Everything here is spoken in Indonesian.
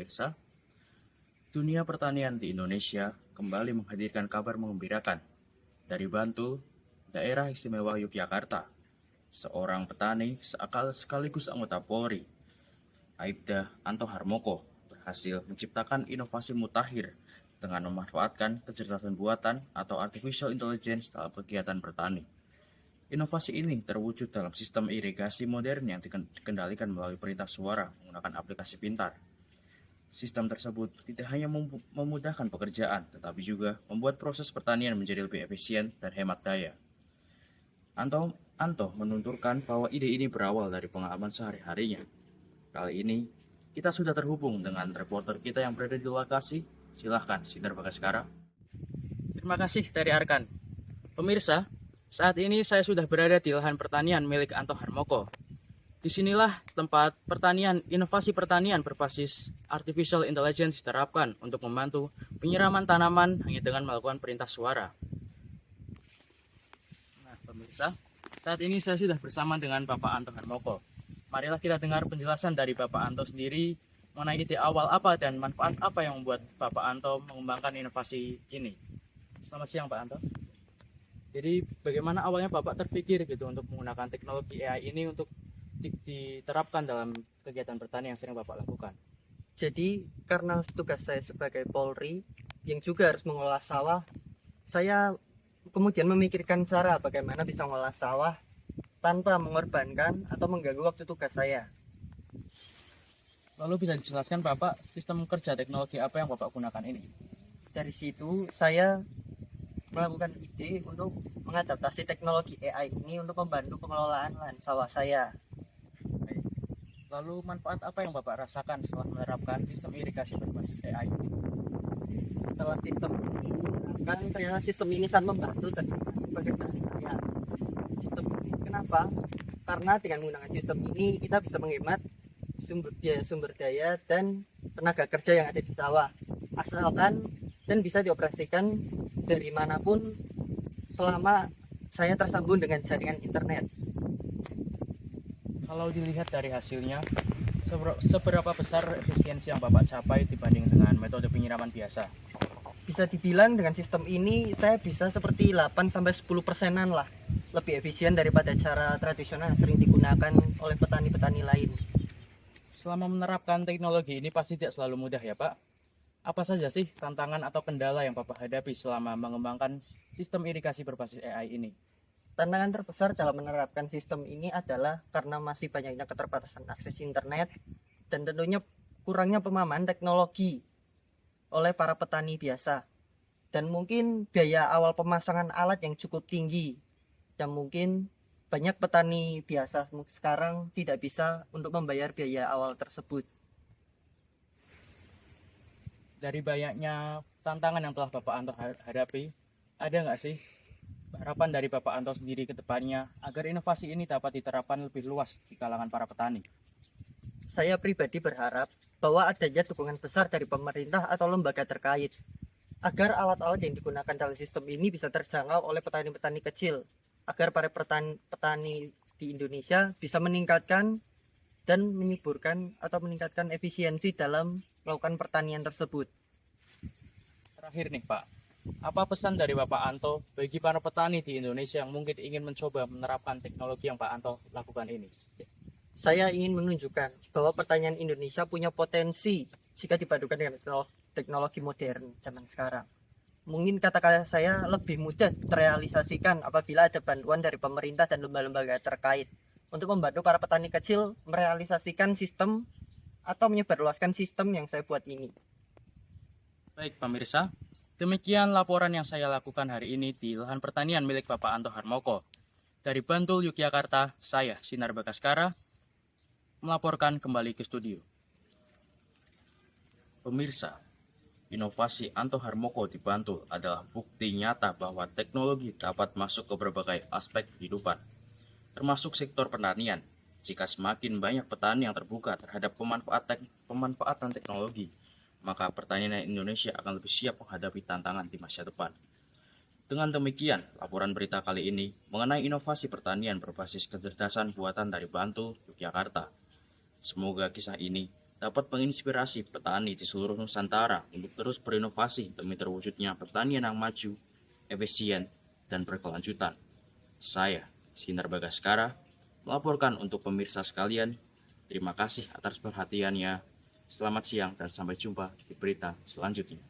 pemirsa. Dunia pertanian di Indonesia kembali menghadirkan kabar mengembirakan. Dari Bantul, daerah istimewa Yogyakarta, seorang petani sekaligus anggota Polri, Aibda Anto Harmoko, berhasil menciptakan inovasi mutakhir dengan memanfaatkan kecerdasan buatan atau artificial intelligence dalam kegiatan bertani. Inovasi ini terwujud dalam sistem irigasi modern yang dikendalikan melalui perintah suara menggunakan aplikasi pintar. Sistem tersebut tidak hanya memudahkan pekerjaan, tetapi juga membuat proses pertanian menjadi lebih efisien dan hemat daya. Anto menuturkan bahwa ide ini berawal dari pengalaman sehari-harinya. Kali ini, kita sudah terhubung dengan reporter kita yang berada di lokasi. Silahkan, Sinar Bagaskara. Terima kasih dari Arkan. Pemirsa, saat ini saya sudah berada di lahan pertanian milik Anto Harmoko. Disinilah tempat inovasi pertanian berbasis artificial intelligence diterapkan untuk membantu penyiraman tanaman hanya dengan melakukan perintah suara. Nah, pemirsa, saat ini saya sudah bersama dengan Bapak Anto Harmoko. Marilah kita dengar penjelasan dari Bapak Anto sendiri mengenai ide awal apa dan manfaat apa yang membuat Bapak Anto mengembangkan inovasi ini. Selamat siang, Pak Anto. Jadi bagaimana awalnya Bapak terpikir gitu untuk menggunakan teknologi AI ini untuk diterapkan dalam kegiatan pertanian yang sering Bapak lakukan? Jadi karena tugas saya sebagai Polri yang juga harus mengolah sawah, saya kemudian memikirkan cara bagaimana bisa mengolah sawah tanpa mengorbankan atau mengganggu waktu tugas saya. Lalu bisa dijelaskan Bapak sistem kerja teknologi apa yang Bapak gunakan ini? Dari situ saya melakukan ide untuk mengadaptasi teknologi AI ini untuk membantu pengelolaan lahan sawah saya. Lalu manfaat apa yang Bapak rasakan setelah menerapkan sistem irigasi berbasis AI ini? Setelah sistem ini, ternyata sistem ini sangat membantu dan pekerjaan saya. Sistem ini kenapa? Karena dengan menggunakan sistem ini kita bisa menghemat sumber daya dan tenaga kerja yang ada di sawah, asalkan dan bisa dioperasikan dari manapun selama saya tersambung dengan jaringan internet. Kalau dilihat dari hasilnya, seberapa besar efisiensi yang Bapak capai dibanding dengan metode penyiraman biasa? Bisa dibilang dengan sistem ini saya bisa seperti 8-10%-an lah lebih efisien daripada cara tradisional yang sering digunakan oleh petani-petani lain. Selama menerapkan teknologi ini pasti tidak selalu mudah ya Pak. Apa saja sih tantangan atau kendala yang Bapak hadapi selama mengembangkan sistem irigasi berbasis AI ini? Tantangan terbesar dalam menerapkan sistem ini adalah karena masih banyaknya keterbatasan akses internet dan tentunya kurangnya pemahaman teknologi oleh para petani biasa. Dan mungkin biaya awal pemasangan alat yang cukup tinggi. Dan mungkin banyak petani biasa sekarang tidak bisa untuk membayar biaya awal tersebut. Dari banyaknya tantangan yang telah Bapak Anto hadapi, ada nggak sih harapan dari Bapak Anto sendiri ke depannya agar inovasi ini dapat diterapkan lebih luas di kalangan para petani? Saya pribadi berharap bahwa adanya dukungan besar dari pemerintah atau lembaga terkait agar alat-alat yang digunakan dalam sistem ini bisa terjangkau oleh petani-petani kecil, agar para petani di Indonesia bisa meningkatkan dan meningkatkan efisiensi dalam melakukan pertanian tersebut. Terakhir nih Pak, apa pesan dari Bapak Anto bagi para petani di Indonesia yang mungkin ingin mencoba menerapkan teknologi yang Pak Anto lakukan ini? Saya ingin menunjukkan bahwa pertanian Indonesia punya potensi jika dipadukan dengan teknologi modern zaman sekarang. Mungkin kata-kata saya lebih mudah terrealisasikan apabila ada bantuan dari pemerintah dan lembaga-lembaga terkait untuk membantu para petani kecil merealisasikan sistem atau menyebarluaskan sistem yang saya buat ini. Baik pemirsa, demikian laporan yang saya lakukan hari ini di lahan pertanian milik Bapak Anto Harmoko. Dari Bantul, Yogyakarta, saya Sinar Bagaskara melaporkan kembali ke studio. Pemirsa, inovasi Anto Harmoko di Bantul adalah bukti nyata bahwa teknologi dapat masuk ke berbagai aspek kehidupan, termasuk sektor pertanian. Jika semakin banyak petani yang terbuka terhadap pemanfaatan teknologi, maka pertanian Indonesia akan lebih siap menghadapi tantangan di masa depan. Dengan demikian, laporan berita kali ini mengenai inovasi pertanian berbasis kecerdasan buatan dari Bantul, Yogyakarta. Semoga kisah ini dapat menginspirasi petani di seluruh Nusantara untuk terus berinovasi demi terwujudnya pertanian yang maju, efisien, dan berkelanjutan. Saya, Sinar Bagaskara, melaporkan untuk pemirsa sekalian. Terima kasih atas perhatiannya. Selamat siang dan sampai jumpa di berita selanjutnya.